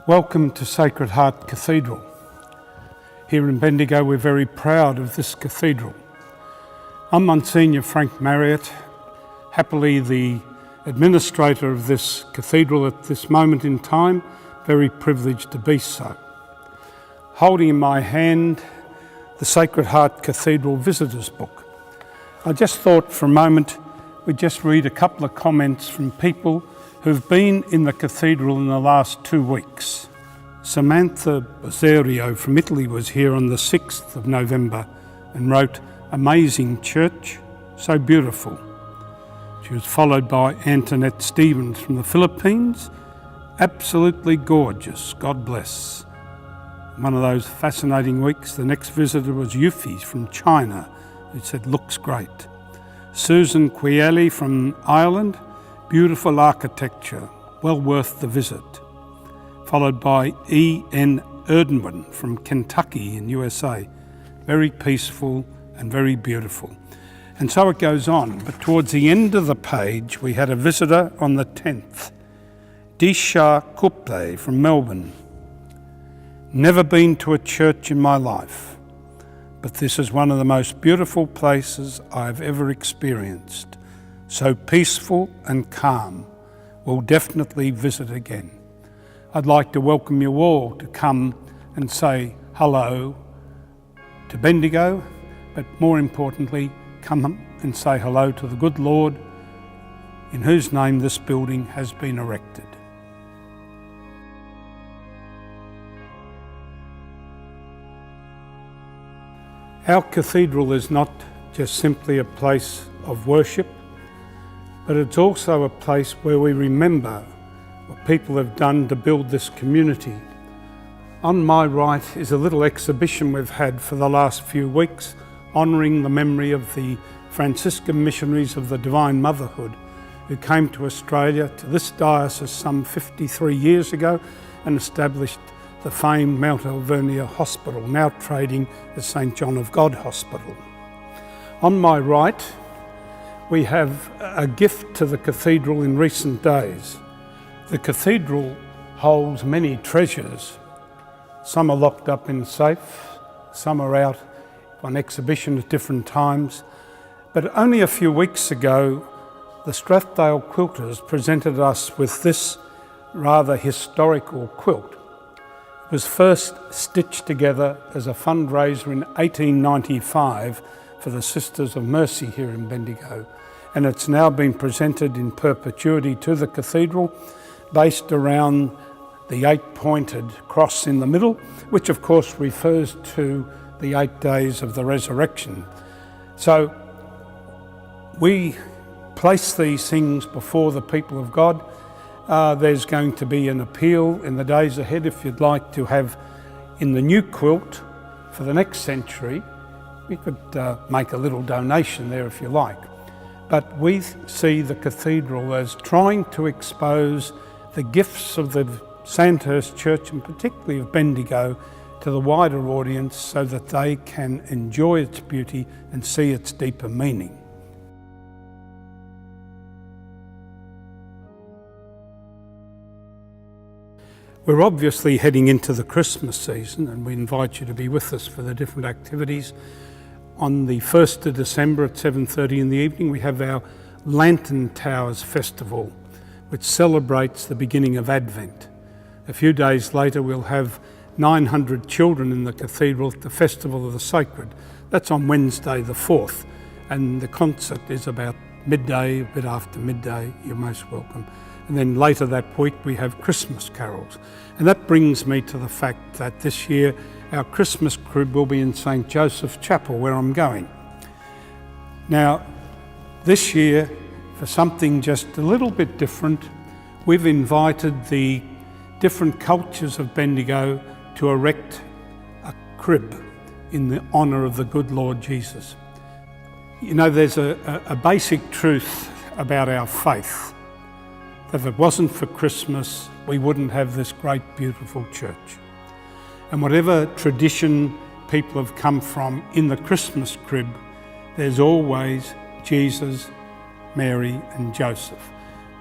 Welcome to Sacred Heart Cathedral. Here in Bendigo, we're very proud of this cathedral. I'm Monsignor Frank Marriott, happily the administrator of this cathedral at this moment in time, very privileged to be so. Holding in my hand the Sacred Heart Cathedral Visitors Book. I just thought for a moment we'd just read a couple of comments from people who've been in the cathedral in the last 2 weeks. Samantha Bozzerio from Italy was here on the 6th of November and wrote, "Amazing church, so beautiful." She was followed by Antoinette Stevens from the Philippines. "Absolutely gorgeous, God bless." One of those fascinating weeks, the next visitor was Yufi from China, who said, "Looks great." Susan Quieli from Ireland, "Beautiful architecture, well worth the visit." Followed by E.N. Erdwin from Kentucky in USA, "Very peaceful and very beautiful." And so it goes on, but towards the end of the page we had a visitor on the 10th, Disha Kuple from Melbourne. "Never been to a church in my life, but this is one of the most beautiful places I've ever experienced. So peaceful and calm. We'll definitely visit again." I'd like to welcome you all to come and say hello to Bendigo, but more importantly, come and say hello to the good Lord in whose name this building has been erected. Our cathedral is not just simply a place of worship, but it's also a place where we remember what people have done to build this community. On my right is a little exhibition we've had for the last few weeks, honouring the memory of the Franciscan missionaries of the Divine Motherhood who came to Australia, to this diocese some 53 years ago, and established the famed Mount Alvernia Hospital, now trading as St John of God Hospital. On my right, we have a gift to the cathedral in recent days. The cathedral holds many treasures. Some are locked up in safes, some are out on exhibition at different times. But only a few weeks ago, the Strathdale quilters presented us with this rather historical quilt. It was first stitched together as a fundraiser in 1895 for the Sisters of Mercy here in Bendigo, and it's now been presented in perpetuity to the cathedral, based around the 8-pointed cross in the middle, which of course refers to the 8 days of the resurrection. So we place these things before the people of God. There's going to be an appeal in the days ahead. If you'd like to have in the new quilt for the next century, we could make a little donation there if you like. But we see the cathedral as trying to expose the gifts of the Sandhurst Church, and particularly of Bendigo, to the wider audience so that they can enjoy its beauty and see its deeper meaning. We're obviously heading into the Christmas season, and we invite you to be with us for the different activities. On the 1st of December at 7:30 in the evening, we have our Lantern Towers Festival, which celebrates the beginning of Advent. A few days later, we'll have 900 children in the cathedral at the Festival of the Sacred. That's on Wednesday the 4th, and the concert is about midday, a bit after midday. You're most welcome. And then later that week we have Christmas carols. And that brings me to the fact that this year our Christmas crib will be in St Joseph's Chapel, where I'm going. Now, this year, for something just a little bit different, we've invited the different cultures of Bendigo to erect a crib in the honour of the good Lord Jesus. You know, there's a basic truth about our faith, that if it wasn't for Christmas, we wouldn't have this great, beautiful church. And whatever tradition people have come from in the Christmas crib, there's always Jesus, Mary and Joseph.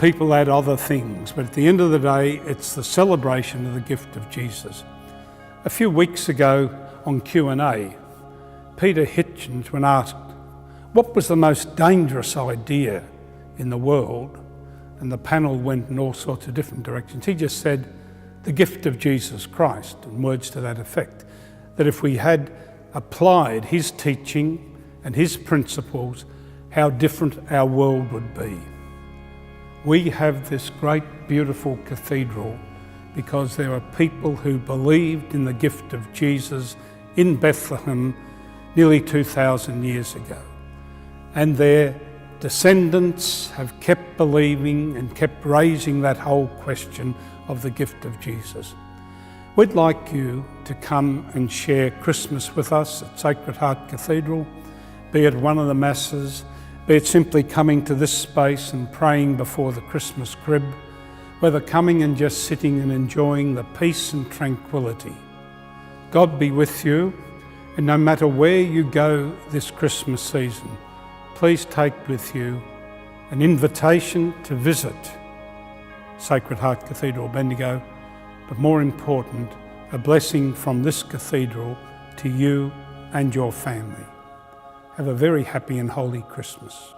people add other things, but at the end of the day, it's the celebration of the gift of Jesus. A few weeks ago on Q&A, Peter Hitchens, when asked, what was the most dangerous idea in the world? And the panel went in all sorts of different directions. He just said, the gift of Jesus Christ, and words to that effect, that if we had applied his teaching and his principles, how different our world would be. We have this great, beautiful cathedral because there are people who believed in the gift of Jesus in Bethlehem nearly 2,000 years ago. And their descendants have kept believing and kept raising that whole question of the gift of Jesus. We'd like you to come and share Christmas with us at Sacred Heart Cathedral, be it one of the masses, be it simply coming to this space and praying before the Christmas crib, whether coming and just sitting and enjoying the peace and tranquility. God be with you, and no matter where you go this Christmas season, please take with you an invitation to visit Sacred Heart Cathedral, Bendigo, but more important, a blessing from this cathedral to you and your family. Have a very happy and holy Christmas.